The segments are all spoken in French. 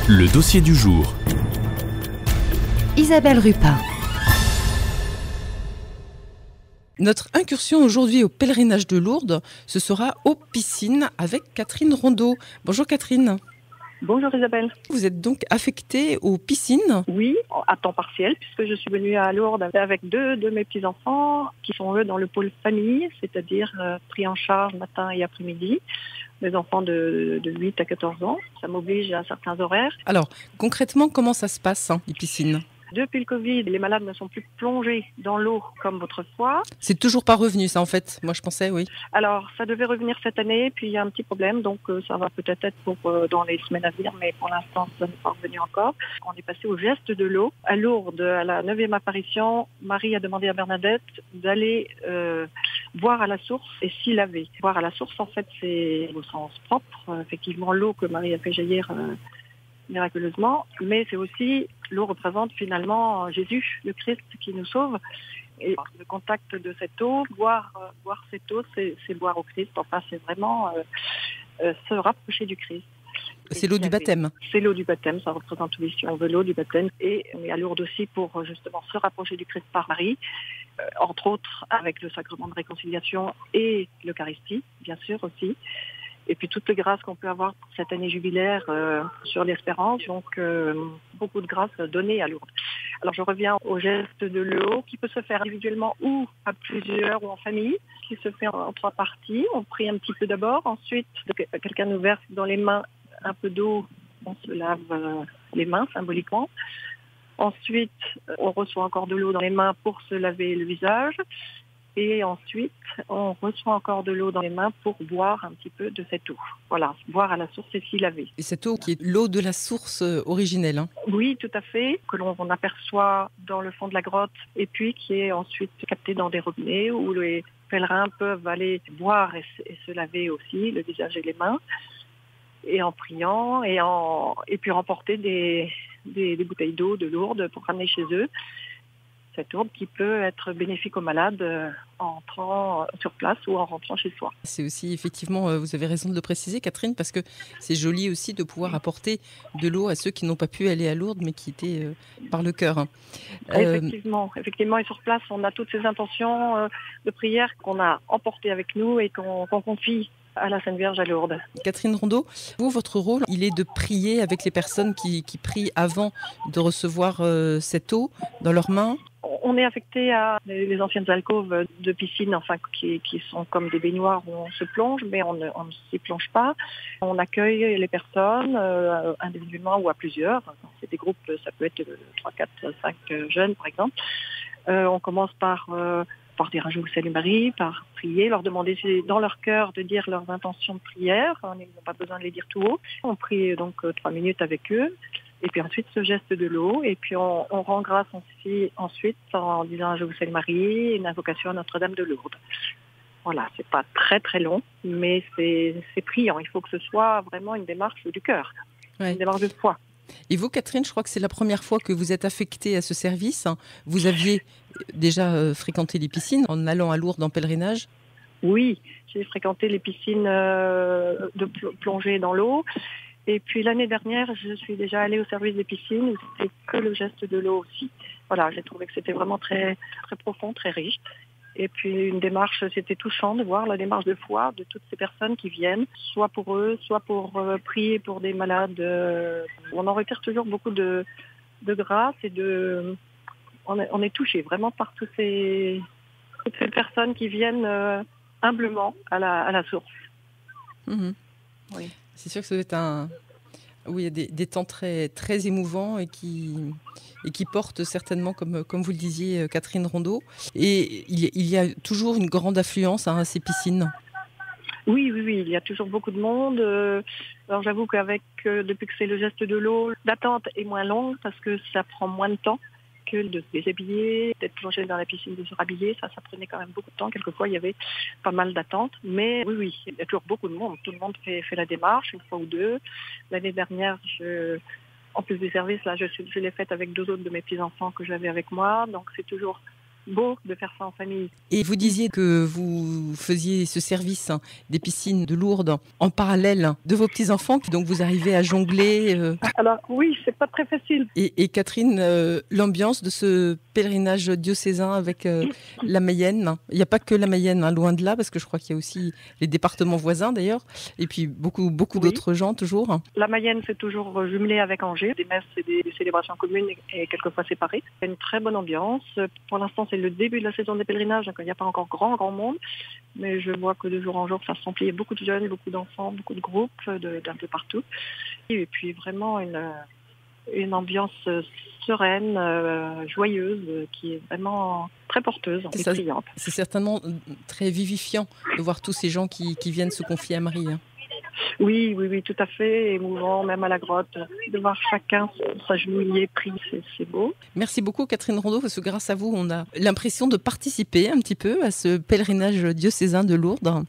Le dossier du jour. Isabelle Rupin. Notre incursion aujourd'hui au pèlerinage de Lourdes, ce sera aux piscines avec Catherine Rondeau. Bonjour Catherine. Bonjour Isabelle. Vous êtes donc affectée aux piscines? Oui, à temps partiel, puisque je suis venue à Lourdes avec deux de mes petits-enfants qui sont eux dans le pôle famille, c'est-à-dire pris en charge matin et après-midi. Mes enfants de 8 à 14 ans, ça m'oblige à certains horaires. Alors, concrètement, comment ça se passe, les piscines? Depuis le Covid, les malades ne sont plus plongés dans l'eau comme autrefois. C'est toujours pas revenu ça en fait, moi je pensais, oui. Alors ça devait revenir cette année, puis il y a un petit problème, donc ça va peut-être être pour dans les semaines à venir, mais pour l'instant ça n'est pas revenu encore. On est passé au geste de l'eau. À Lourdes, à la 9e apparition, Marie a demandé à Bernadette d'aller boire à la source et s'y laver. Boire à la source, en fait, c'est au sens propre, effectivement l'eau que Marie a fait jaillir miraculeusement, mais c'est aussi, l'eau représente finalement Jésus, le Christ qui nous sauve. Et le contact de cette eau, boire cette eau, c'est boire au Christ. Enfin, c'est vraiment se rapprocher du Christ. C'est l'eau du baptême. C'est l'eau du baptême, ça représente, oui, si on veut, l'eau du baptême. Et on est à Lourdes aussi pour justement se rapprocher du Christ par Marie, entre autres avec le sacrement de réconciliation et l'Eucharistie, bien sûr aussi. Et puis toutes les grâces qu'on peut avoir pour cette année jubilaire sur l'espérance, donc beaucoup de grâces données à Lourdes. Alors je reviens au geste de l'eau qui peut se faire individuellement ou à plusieurs ou en famille, qui se fait en 3 parties. On prie un petit peu d'abord, ensuite quelqu'un nous verse dans les mains un peu d'eau, on se lave les mains symboliquement. Ensuite, on reçoit encore de l'eau dans les mains pour se laver le visage. Et ensuite, on reçoit encore de l'eau dans les mains pour boire un petit peu de cette eau. Voilà, boire à la source et s'y laver. Et cette eau qui est l'eau de la source originelle, Oui, tout à fait, que l'on aperçoit dans le fond de la grotte et puis qui est ensuite captée dans des robinets où les pèlerins peuvent aller boire et se laver aussi, le visage et les mains, et en priant et puis remporter des bouteilles d'eau de Lourdes pour ramener chez eux. Cette eau qui peut être bénéfique aux malades en entrant sur place ou en rentrant chez soi. C'est aussi, effectivement, vous avez raison de le préciser, Catherine, parce que c'est joli aussi de pouvoir apporter de l'eau à ceux qui n'ont pas pu aller à Lourdes, mais qui étaient par le cœur. Effectivement. Et sur place, on a toutes ces intentions de prière qu'on a emportées avec nous et qu'on confie à la Sainte Vierge à Lourdes. Catherine Rondeau, vous, votre rôle, il est de prier avec les personnes qui prient avant de recevoir cette eau dans leurs mains. On est affecté à les anciennes alcôves de piscine, enfin qui sont comme des baignoires où on se plonge, mais on ne s'y plonge pas. On accueille les personnes individuellement ou à plusieurs. C'est des groupes, ça peut être 3, 4, 5 jeunes par exemple. On commence par dire un jour Salut Marie, par prier, leur demander dans leur cœur de dire leurs intentions de prière. On n'a pas besoin de les dire tout haut. On prie donc 3 minutes avec eux. Et puis ensuite, ce geste de l'eau. Et puis on rend grâce ensuite en disant un Je vous salue Marie, une invocation à Notre-Dame de Lourdes. Voilà, c'est pas très très long, mais c'est priant. Il faut que ce soit vraiment une démarche du cœur, une démarche de foi. Et vous, Catherine, je crois que c'est la première fois que vous êtes affectée à ce service. Vous aviez déjà fréquenté les piscines en allant à Lourdes en pèlerinage? Oui, j'ai fréquenté les piscines de plongée dans l'eau. Et puis l'année dernière, je suis déjà allée au service des piscines où c'était que le geste de l'eau aussi. Voilà, j'ai trouvé que c'était vraiment très, très profond, très riche. Et puis une démarche, c'était touchant de voir la démarche de foi de toutes ces personnes qui viennent, soit pour eux, soit pour prier pour des malades. On en retire toujours beaucoup de grâce et on est touché vraiment par toutes ces personnes qui viennent humblement à la source. Mmh. Oui. C'est sûr que ça doit être oui, il y a des temps très, très émouvants et qui portent certainement, comme vous le disiez, Catherine Rondeau. Et il y a toujours une grande affluence à ces piscines. Oui, il y a toujours beaucoup de monde. Alors j'avoue depuis que c'est le geste de l'eau, l'attente est moins longue parce que ça prend moins de temps que de se déshabiller, d'être plongé dans la piscine, de se rhabiller. Ça prenait quand même beaucoup de temps. Quelquefois, il y avait pas mal d'attentes. Mais oui, il y a toujours beaucoup de monde. Tout le monde fait la démarche une fois ou deux. L'année dernière, en plus du service, là, je l'ai faite avec 2 autres de mes petits-enfants que j'avais avec moi. Donc, c'est toujours beau de faire ça en famille. Et vous disiez que vous faisiez ce service des piscines de Lourdes en parallèle de vos petits-enfants, donc vous arrivez à jongler. Alors oui, c'est pas très facile. Et Catherine, l'ambiance de ce pèlerinage diocésain avec la Mayenne, il n'y a pas que la Mayenne, loin de là, parce que je crois qu'il y a aussi les départements voisins d'ailleurs, et puis beaucoup d'autres gens toujours. La Mayenne, c'est toujours jumelé avec Angers, des messes et des célébrations communes et quelquefois séparées. Il y a une très bonne ambiance. Pour l'instant, c'est le début de la saison des pèlerinages, donc il n'y a pas encore grand monde, mais je vois que de jour en jour, ça se remplit. Il y a beaucoup de jeunes, beaucoup d'enfants, beaucoup de groupes d'un peu partout. Et puis vraiment une ambiance sereine, joyeuse, qui est vraiment très porteuse et brillante. C'est certainement très vivifiant de voir tous ces gens qui viennent se confier à Marie. Oui, tout à fait, émouvant, même à la grotte, de voir chacun s'agenouiller, prier, c'est beau. Merci beaucoup Catherine Rondeau, parce que grâce à vous, on a l'impression de participer un petit peu à ce pèlerinage diocésain de Lourdes,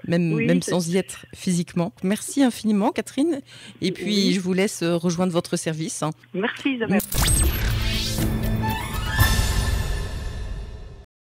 même sans y être physiquement. Merci infiniment Catherine, et puis je vous laisse rejoindre votre service. Merci Isabelle.